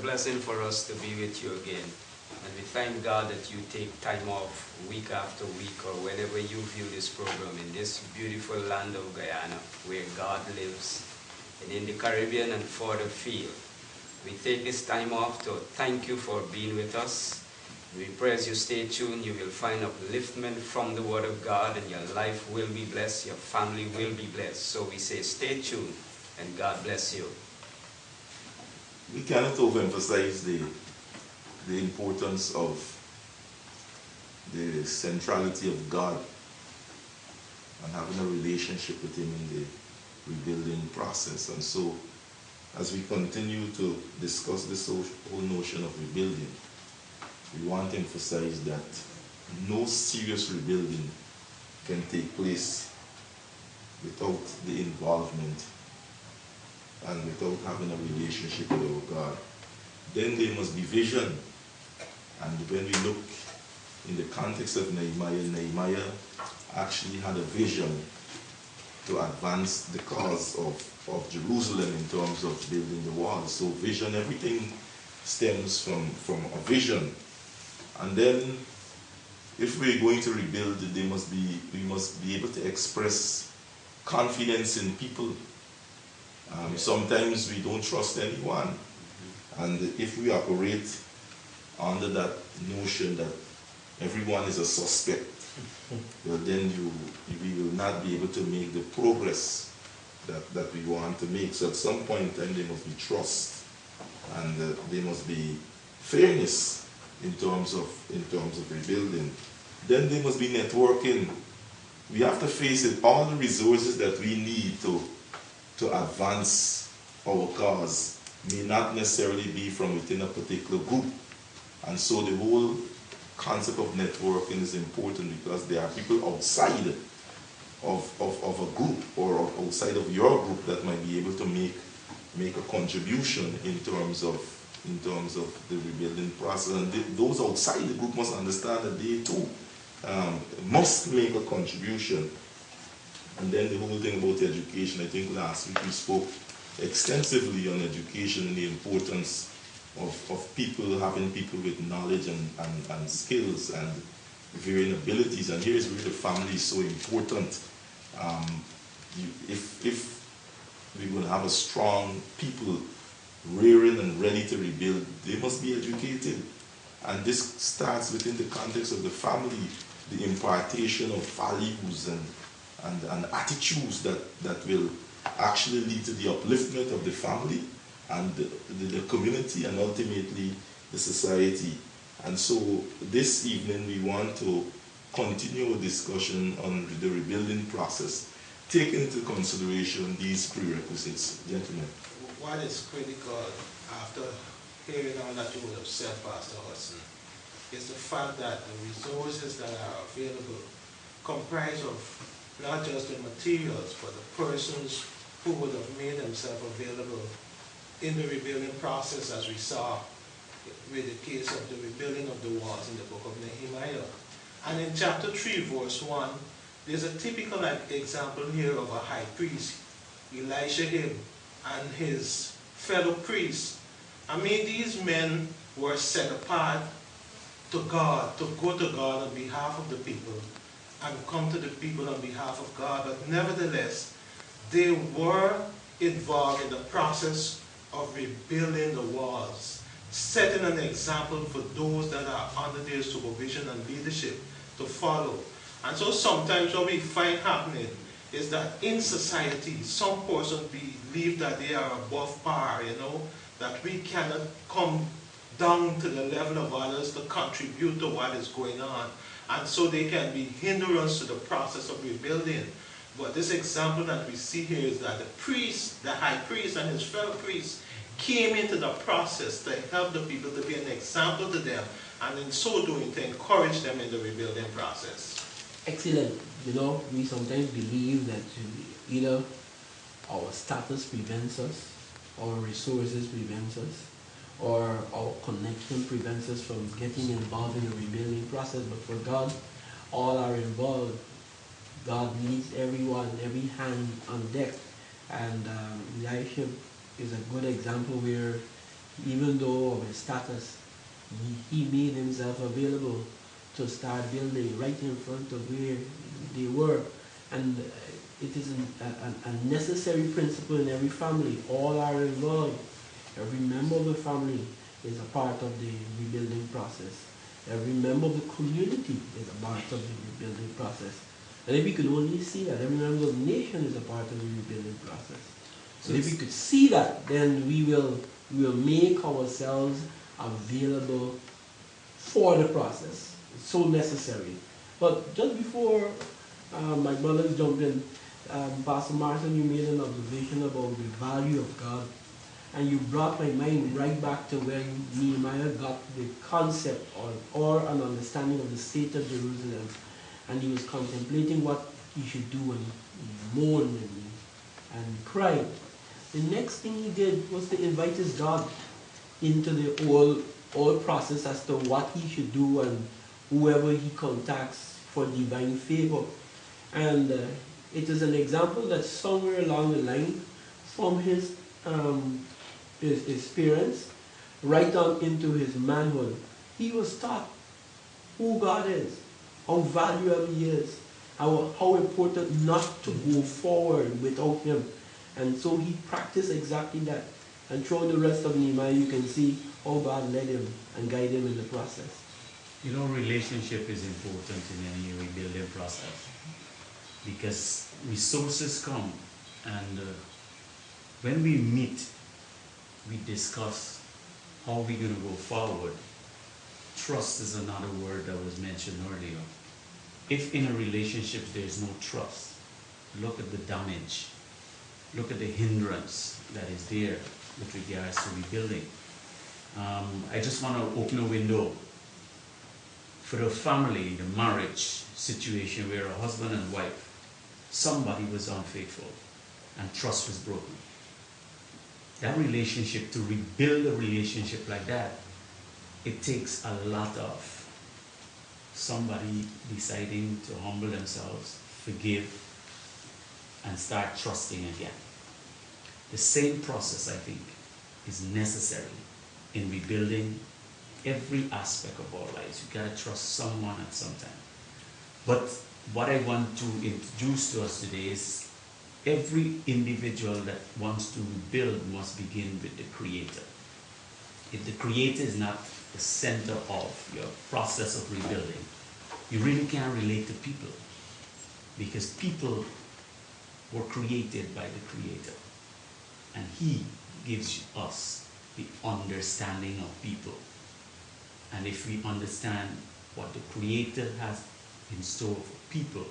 blessing for us to be with you again. And we thank God that you take time off week after week or whenever you view this program in this beautiful land of Guyana where God lives and in the Caribbean and further field. We take this time off to thank you for being with us. We pray as you stay tuned, you will find upliftment from the Word of God and your life will be blessed, your family will be blessed. So we say stay tuned and God bless you. We cannot overemphasize the importance of the centrality of God and having a relationship with Him in the rebuilding process. And so, as we continue to discuss this whole notion of rebuilding, we want to emphasize that no serious rebuilding can take place without the involvement and without having a relationship with our God. Then there must be vision. And when we look in the context of Nehemiah, Nehemiah actually had a vision to advance the cause of Jerusalem in terms of building the walls. So vision, everything stems from a vision. And then if we're going to rebuild, we must be able to express confidence in people. Sometimes we don't trust anyone. And if we operate under that notion that everyone is a suspect, well, then we will not be able to make the progress that we want to make. So at some point in time, there must be trust, and there must be fairness in terms of rebuilding. Then there must be networking. We have to face it. All the resources that we need to advance our cause may not necessarily be from within a particular group. And so the whole concept of networking is important because there are people outside of a group or outside of your group that might be able to make a contribution in terms of the rebuilding process. And those outside the group must understand that they too must make a contribution. And then the whole thing about education, I think last week we spoke extensively on education and the importance of having people with knowledge and skills and varying abilities. And here is where the family is so important. If we will have a strong people rearing and ready to rebuild, they must be educated. And this starts within the context of the family, the impartation of values and attitudes that will actually lead to the upliftment of the family and the community and ultimately the society. And so this evening we want to continue a discussion on the rebuilding process, taking into consideration these prerequisites. Gentlemen. What is critical after hearing all that you would have said, Pastor Hudson, is the fact that the resources that are available comprise of not just the materials, but the persons who would have made themselves available in the rebuilding process, as we saw with the case of the rebuilding of the walls in the book of Nehemiah. And in chapter 3, verse 1, there's a typical example here of a high priest, Eliashib, and his fellow priests. I mean, these men were set apart to God, to go to God on behalf of the people and come to the people on behalf of God. But nevertheless, they were involved in the process of rebuilding the walls, setting an example for those that are under their supervision and leadership to follow. And so sometimes what we find happening is that in society, some persons believe that they are above par, that we cannot come down to the level of others to contribute to what is going on. And so they can be hindrance to the process of rebuilding. But this example that we see here is that the priest, the high priest and his fellow priests came into the process to help the people, to be an example to them, and in so doing to encourage them in the rebuilding process. Excellent. We sometimes believe that either our status prevents us, our resources prevents us, or our connection prevents us from getting involved in the rebuilding process. But for God, all are involved. God needs everyone, every hand on deck. And Elisha is a good example where even though of his status, he made himself available to start building right in front of where they were. And it is a necessary principle in every family. All are involved. Every member of the family is a part of the rebuilding process. Every member of the community is a part of the rebuilding process. And if we could only see that, every member of the nation is a part of the rebuilding process. So if we could see that, then we will make ourselves available for the process. It's so necessary. But just before my brothers jump in, Pastor Martin, you made an observation about the value of God. And you brought my mind right back to when Nehemiah got the concept or an understanding of the state of Jerusalem. And he was contemplating what he should do, and he mourned and cried. The next thing he did was to invite his God into the whole process as to what he should do and whoever he contacts for divine favor. And it is an example that somewhere along the line, from his experience, right on into his manhood, he was taught who God is, how valuable he is, how important not to go forward without him. And so he practiced exactly that. And throughout the rest of Nehemiah, you can see how God led him and guided him in the process. You know, relationship is important in any rebuilding process, because resources come, and when we meet, we discuss how we're going to go forward. Trust is another word that was mentioned earlier. If in a relationship there's no trust, look at the damage, look at the hindrance that is there with regards to rebuilding. I just want to open a window for the family, the marriage situation where a husband and wife, somebody was unfaithful and trust was broken. That relationship, to rebuild a relationship like that, it takes a lot of somebody deciding to humble themselves, forgive, and start trusting again. The same process, I think, is necessary in rebuilding every aspect of our lives. You gotta trust someone at some time. But what I want to introduce to us today is every individual that wants to rebuild must begin with the Creator. If the Creator is not the center of your process of rebuilding, you really can't relate to people, because people were created by the Creator, and He gives us the understanding of people. And if we understand what the Creator has in store for people,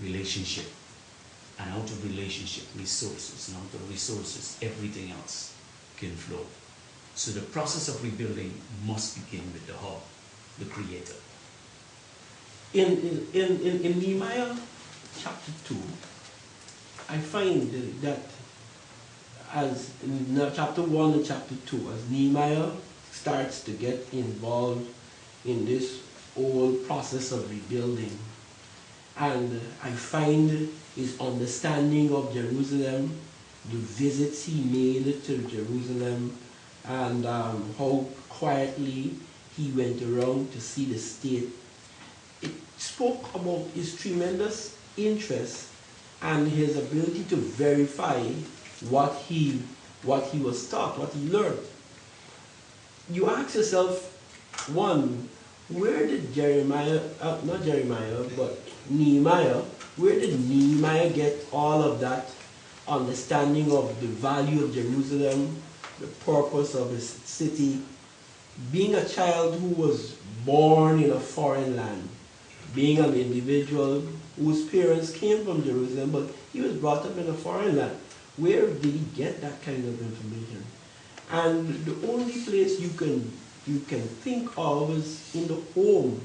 relationship, and out of relationship, resources, and out of resources, everything else can flow. So the process of rebuilding must begin with the hub, the Creator. In Nehemiah chapter 2, I find that as in chapter 1 and chapter 2, as Nehemiah starts to get involved in this whole process of rebuilding, and I find his understanding of Jerusalem, the visits he made to Jerusalem, and how quietly he went around to see the state. It spoke about his tremendous interest and his ability to verify what he was taught, what he learned. You ask yourself, one, where did Nehemiah, where did Nehemiah get all of that understanding of the value of Jerusalem, the purpose of his city, being a child who was born in a foreign land, being an individual whose parents came from Jerusalem, but he was brought up in a foreign land? Where did he get that kind of information? And the only place you can think of is in the home,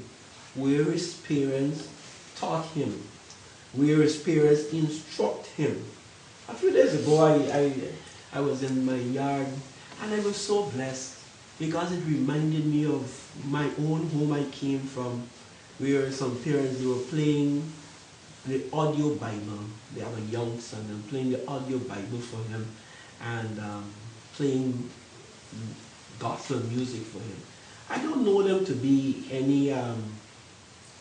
where his parents taught him, where his parents instruct him. A few days ago, I was in my yard, and I was so blessed because it reminded me of my own home I came from, where some parents, they were playing the audio Bible. They have a young son, and playing the audio Bible for him, and playing gospel music for him. I don't know them to be any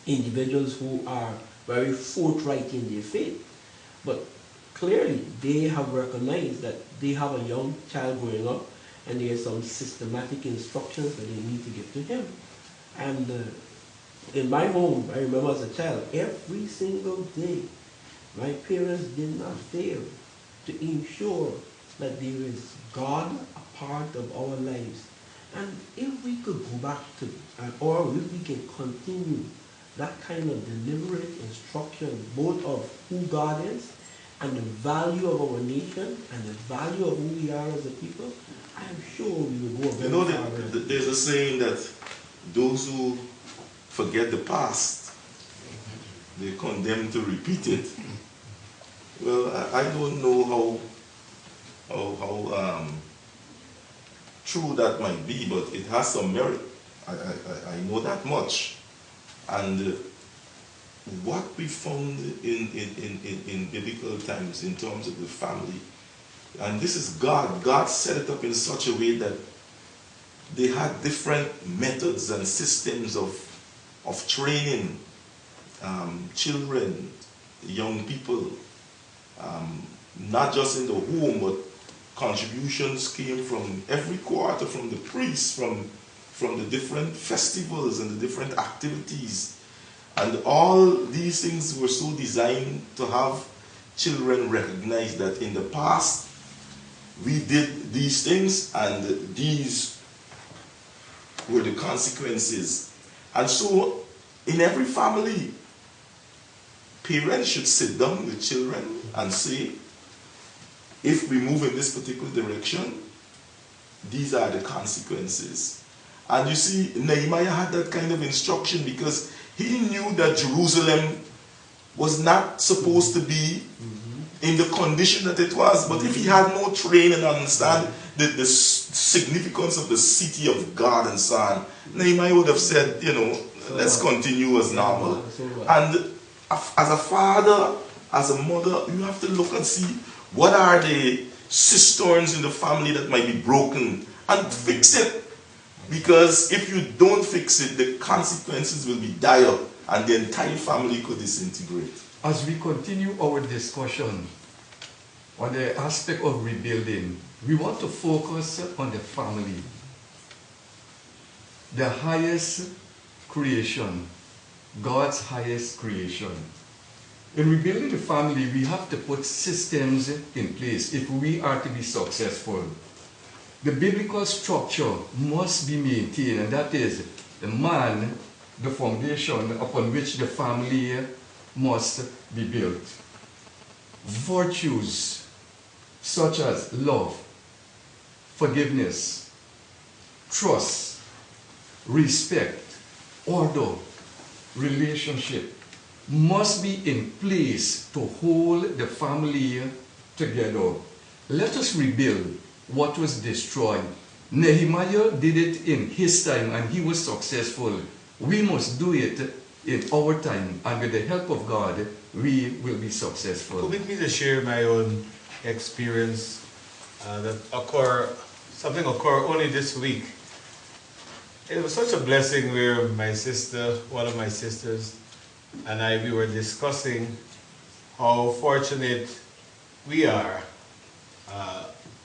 individuals who are very forthright in their faith, but clearly they have recognized that they have a young child growing up and there are some systematic instructions that they need to give to him. And in my home, I remember as a child, every single day, my parents did not fail to ensure that there is God a part of our lives. And if we could go back to, or if we can continue that kind of deliberate instruction, both of who God is and the value of our nation and the value of who we are as a people, I'm sure we will go very far. There's a saying that those who forget the past, they're condemned to repeat it. Well, I don't know how true that might be, but it has some merit. I know that much. And what we found in biblical times in terms of the family, and this is God set it up in such a way that they had different methods and systems of training children, young people, not just in the home, but contributions came from every quarter, from the priests, from the different festivals and the different activities. And all these things were so designed to have children recognize that in the past we did these things and these were the consequences. And so in every family, parents should sit down with children and say, if we move in this particular direction, these are the consequences. And you see, Nehemiah had that kind of instruction because he knew that Jerusalem was not supposed to be in the condition that it was. But if he had more training and understand the significance of the city of God and so on, Nehemiah would have said, let's continue as normal. And as a father, as a mother, you have to look and see what are the cisterns in the family that might be broken and fix it. Because if you don't fix it, the consequences will be dire and the entire family could disintegrate. As we continue our discussion on the aspect of rebuilding, we want to focus on the family. The highest creation, God's highest creation. In rebuilding the family, we have to put systems in place if we are to be successful. The biblical structure must be maintained, and that is the man, the foundation upon which the family must be built. Virtues such as love, forgiveness, trust, respect, order, relationship must be in place to hold the family together. Let us rebuild what was destroyed. Nehemiah did it in his time and he was successful. We must do it in our time, and with the help of God, we will be successful. Permit me to share my own experience something occurred only this week. It was such a blessing where my sister, one of my sisters, and I, we were discussing how fortunate we are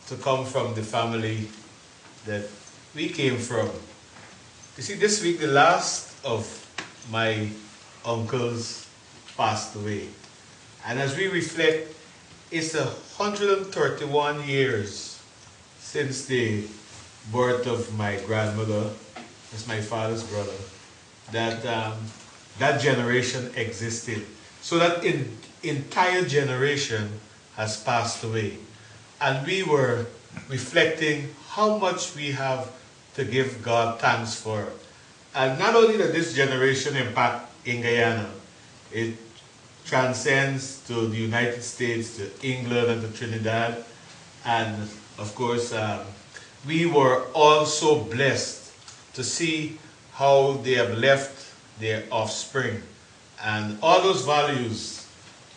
to come from the family that we came from. You see, this week the last of my uncles passed away. And as we reflect, it's 131 years since the birth of my grandmother, that's my father's brother, that that generation existed. So that entire generation has passed away. And we were reflecting how much we have to give God thanks for. And not only that this generation impact in Guyana, it transcends to the United States, to England and to Trinidad. And of course, we were also blessed to see how they have left their offspring. And all those values,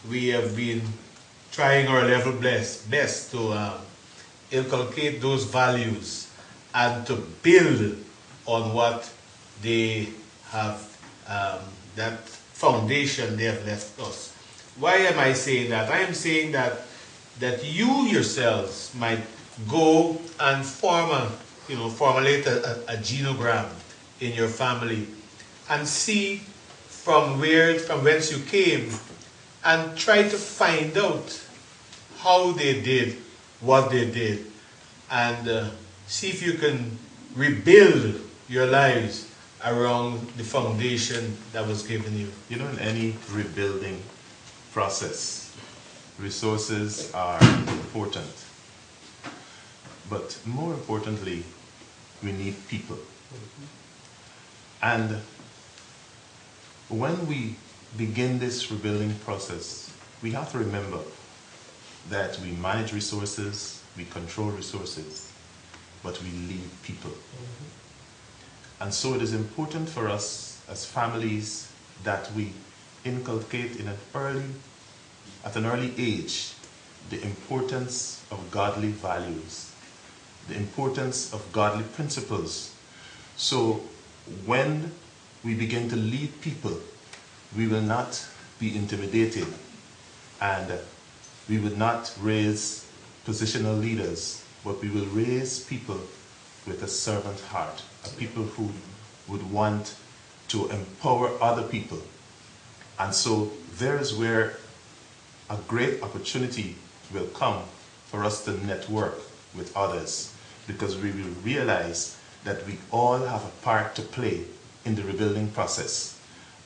we have been trying our level best to inculcate those values. and to build on what they have, that foundation they have left us. Why am I saying that? I am saying that you yourselves might go and formulate a genogram in your family and see from whence you came, and try to find out how they did what they did, and see if you can rebuild your lives around the foundation that was given you. You know, in any rebuilding process, resources are important. But more importantly, we need people. And when we begin this rebuilding process, we have to remember that we manage resources, we control resources, but we lead people. And so it is important for us as families that we inculcate at an early age the importance of godly values, the importance of godly principles. So when we begin to lead people, we will not be intimidated, and we will not raise positional leaders, but we will raise people with a servant heart, a people who would want to empower other people. And so there is where a great opportunity will come for us to network with others, because we will realize that we all have a part to play in the rebuilding process.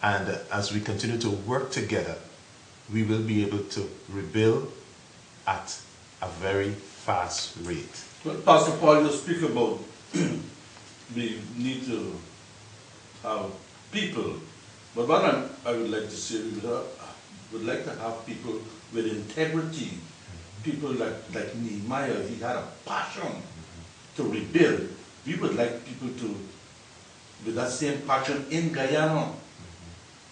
And as we continue to work together, we will be able to rebuild at a very fast rate. Well, Pastor Paul, you speak about we need to have people, but what I would like to say, we would like to have people with integrity, people like Nehemiah. He had a passion to rebuild. We would like people to, with that same passion in Guyana.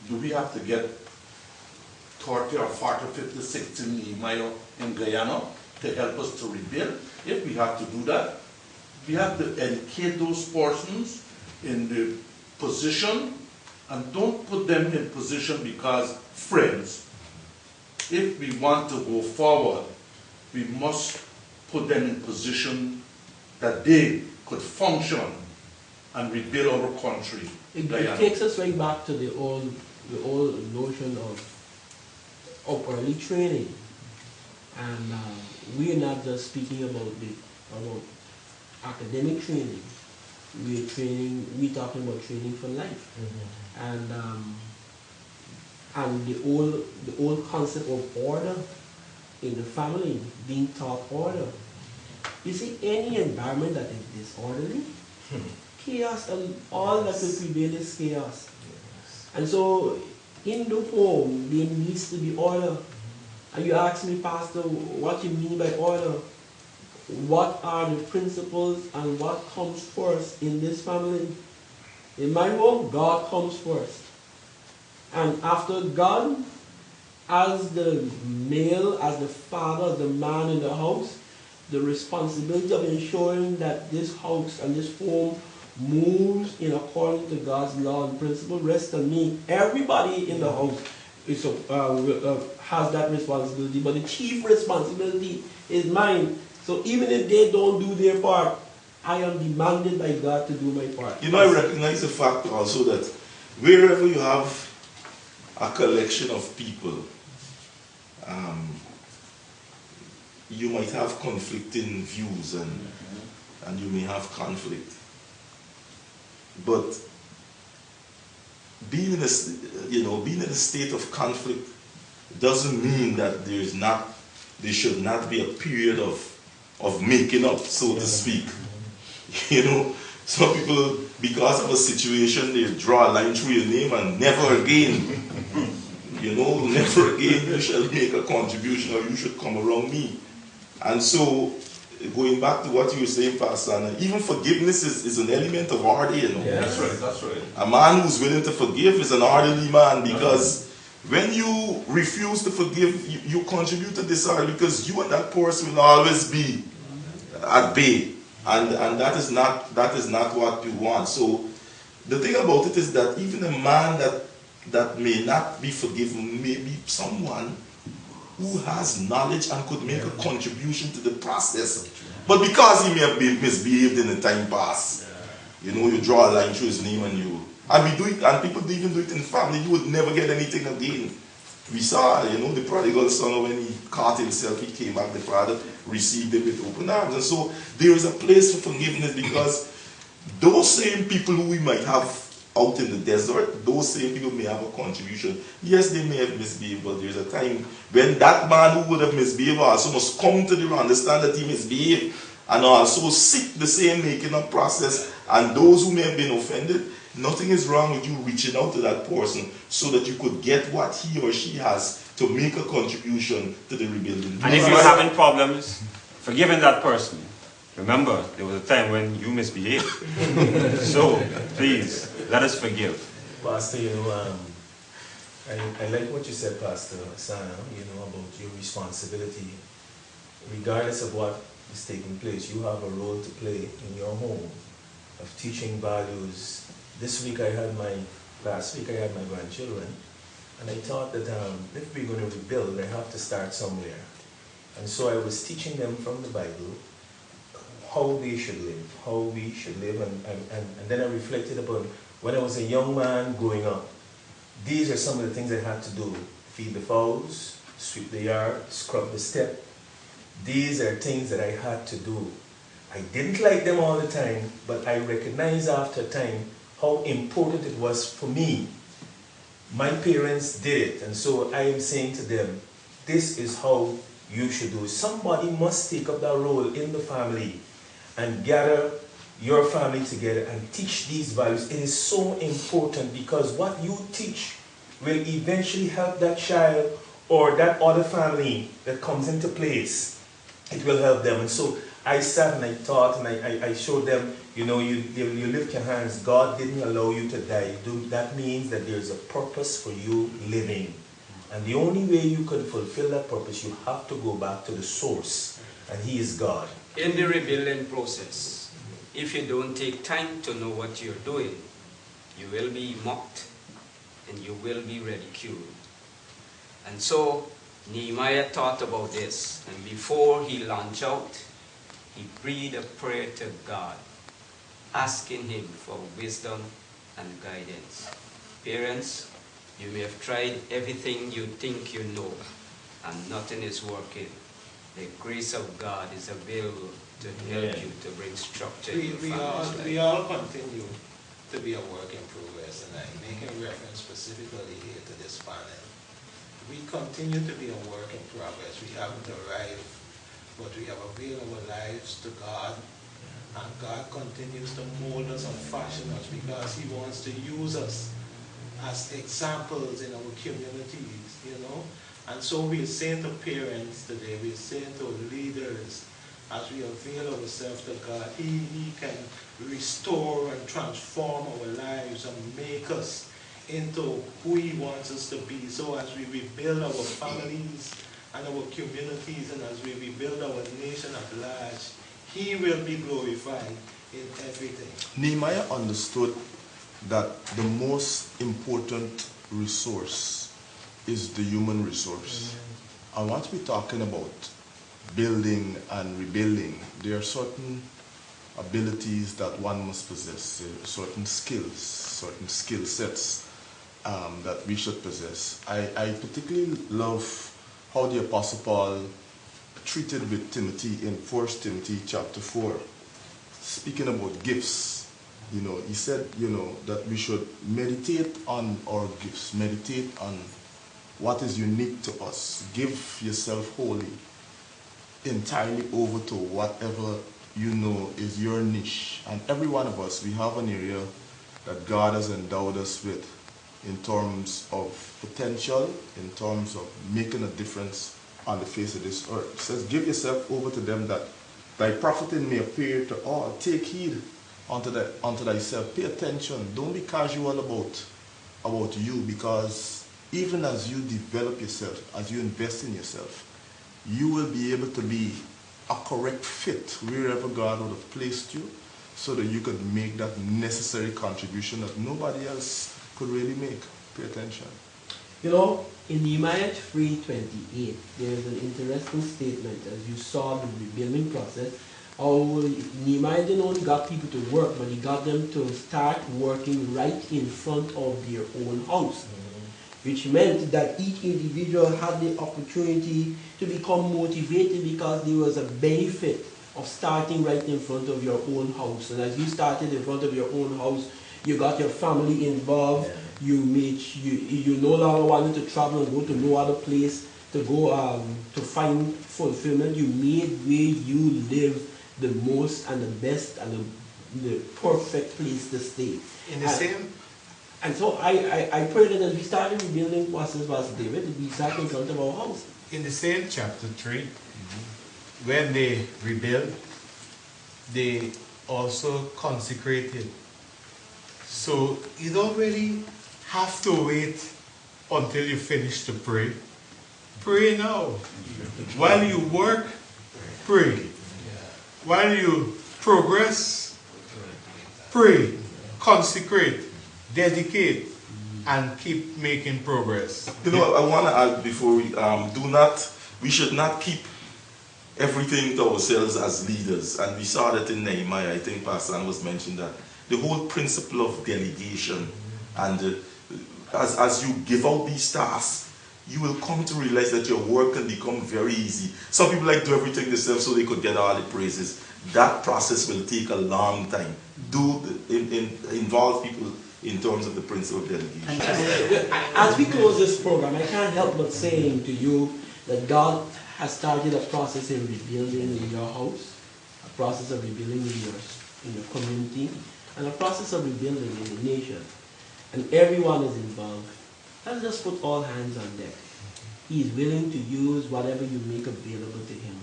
Do we have to get 30 or 40, 50, 60 Nehemiah in Guyana to help us to rebuild? If we have to do that, we have to educate those persons in the position, and don't put them in position because friends. If we want to go forward, we must put them in position that they could function and rebuild our country. It takes us right back to the old notion of early training, and we are not just speaking about academic training. We're talking about training for life, and the old concept of order in the family, being taught order. You see, any environment that is disorderly, chaos, and all that will prevail is chaos. And so, in the home, there needs to be order. And you ask me, Pastor, what you mean by order? What are the principles and what comes first in this family? In my home, God comes first. And after God, as the male, as the father, the man in the house, the responsibility of ensuring that this house and this home moves in accordance to God's law and principle rests on me. Everybody in the house has that responsibility, but the chief responsibility is mine. So even if they don't do their part, I am demanded by God to do my part. You know, I recognize the fact also that wherever you have a collection of people, you might have conflicting views and you may have conflict. But being in a state of conflict doesn't mean that there should not be a period of making up, so to speak. You know, some people, because of a situation, they draw a line through your name and never again. You know, never again you shall make a contribution, or you should come around me. And so, going back to what you were saying, Pastor, and even forgiveness is an element of order, you know. Yeah, that's right. A man who's willing to forgive is an orderly man, because when you refuse to forgive, you contribute to disorder, because you and that person will always be at bay. and that is not what you want. So the thing about it is that even a man that may not be forgiven may be someone who has knowledge and could make a contribution to the process. But because he may have been misbehaved in the time past, you know, you draw a line through his name and we do it, and people even do it in family. You would never get anything again. We saw, you know, the prodigal son, when he caught himself, he came back, the father received him with open arms. And so there is a place for forgiveness, because those same people who we might have out in the desert, those same people may have a contribution. Yes, they may have misbehaved, but there's a time when that man who would have misbehaved also must come to the understand that he misbehaved, and also seek the same making up process. And those who may have been offended, nothing is wrong with you reaching out to that person so that you could get what he or she has to make a contribution to the rebuilding. And if you're having problems forgiving that person, remember, there was a time when you misbehaved. So, please, let us forgive. Pastor, you know, I like what you said, Pastor Sana, you know, about your responsibility. Regardless of what is taking place, you have a role to play in your home of teaching values. Last week I had my grandchildren, and I thought that if we're going to rebuild, I have to start somewhere. And so I was teaching them from the Bible how they should live, how we should live, and then I reflected upon when I was a young man growing up. These are some of the things I had to do: feed the fowls, sweep the yard, scrub the step. These are things that I had to do. I didn't like them all the time, but I recognized after time how important it was for me. My parents did it, and so I am saying to them, this is how you should do it. Somebody must take up that role in the family and gather your family together and teach these values. It is so important, because what you teach will eventually help that child or that other family that comes into place. It will help them. And so I sat and I taught, and I showed them, you know, you lift your hands. God didn't allow you to die. That means that there's a purpose for you living. And the only way you can fulfill that purpose, you have to go back to the source, and He is God. In the rebuilding process, if you don't take time to know what you're doing, you will be mocked and you will be ridiculed. And so Nehemiah thought about this, and before he launched out, he prayed a prayer to God, asking Him for wisdom and guidance. Parents, you may have tried everything you think you know, and nothing is working. The grace of God is available to help you to bring structure in your family's life. We all continue to be a work in progress, and I'm making reference specifically here to this panel. We continue to be a work in progress. We haven't arrived, but we have availed our lives to God, and God continues to mold us and fashion us, because He wants to use us as examples in our communities, you know. And so we're saying to parents today, we're saying to leaders, as we avail ourselves to God, He can restore and transform our lives and make us into who He wants us to be. So as we rebuild our families and our communities, and as we rebuild our nation at large, He will be glorified in everything. Nehemiah understood that the most important resource is the human resource. And what we're talking about, building and rebuilding, there are certain abilities that one must possess, certain skills, certain skill sets that we should possess. I particularly love how the Apostle Paul treated with Timothy in 1 Timothy chapter 4, speaking about gifts. You know, he said, you know, that we should meditate on our gifts, meditate on what is unique to us. Give yourself wholly, entirely over to whatever you know is your niche. And every one of us, we have an area that God has endowed us with in terms of potential, in terms of making a difference on the face of this earth. It says, give yourself over to them that thy profiting may appear to all. Take heed unto thyself. Pay attention. Don't be casual about you, because even as you develop yourself, as you invest in yourself, you will be able to be a correct fit wherever God would have placed you, so that you could make that necessary contribution that nobody else could really make. Pay attention. You know, in Nehemiah 3:28, there is an interesting statement as you saw the rebuilding process. How Nehemiah didn't only got people to work, but he got them to start working right in front of their own house, which meant that each individual had the opportunity to become motivated because there was a benefit of starting right in front of your own house. And as you started in front of your own house, you got your family involved. You no longer wanted to travel and go to no other place to go to find fulfillment. You made where you live the most and the best and the perfect place to stay. In the same. And so I pray that as we start the rebuilding process, Pastor David, we start in front of our house. In the same chapter 3, when they rebuilt, they also consecrated. So you don't really have to wait until you finish to pray. Pray now. While you work, pray. While you progress, pray, consecrate, dedicate, and keep making progress. You know, I want to add before we should not keep everything to ourselves as leaders. And we saw that in Nehemiah. I think Pastor Ann was mentioning that. The whole principle of delegation. And as you give out these tasks, you will come to realize that your work can become very easy. Some people like to do everything themselves so they could get all the praises. That process will take a long time. Involve people in terms of the principle of delegation. As we close this program, I can't help but saying to you that God has started a process in rebuilding in your house, a process of rebuilding in your community, and a process of rebuilding in the nation. And everyone is involved. Let's just put all hands on deck. He is willing to use whatever you make available to him.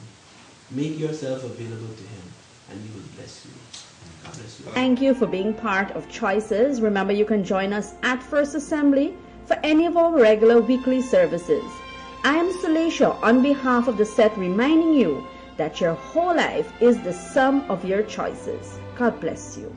Make yourself available to him, and he will bless you. God bless you. Thank you for being part of Choices. Remember, you can join us at First Assembly for any of our regular weekly services. I am Suleisha on behalf of the set, reminding you that your whole life is the sum of your choices. God bless you.